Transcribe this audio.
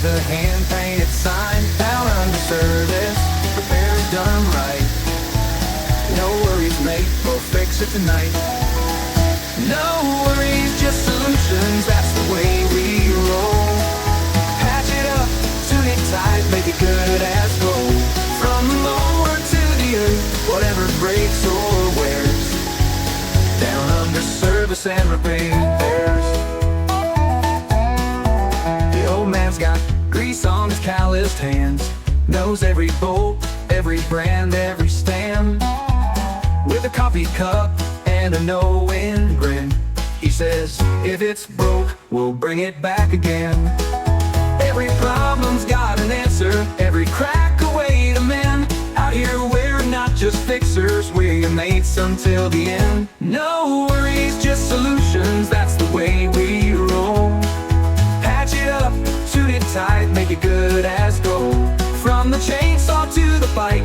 with a hand-painted sign down under service. Repairs done right. No worries, mate, we'll fix it tonight. No worries, just solutions, that's the way we roll. Patch it up, tune it tight, make it good as gold. From the mower to the earth, whatever breaks or wears, down under service and repairs. The old man's got grease on his calloused hands, knows every bolt, every brand, every stand. With a coffee cup and a no-win grin, he says, if it's broke, we'll bring it back again. Every problem's got an answer, every crack a way to mend. Out here we're not just fixers, we're your mates until the end. No worries, just solutions, that's the way we roll. Patch it up, tune it tight, make it good as gold. From the chainsaw to the bike,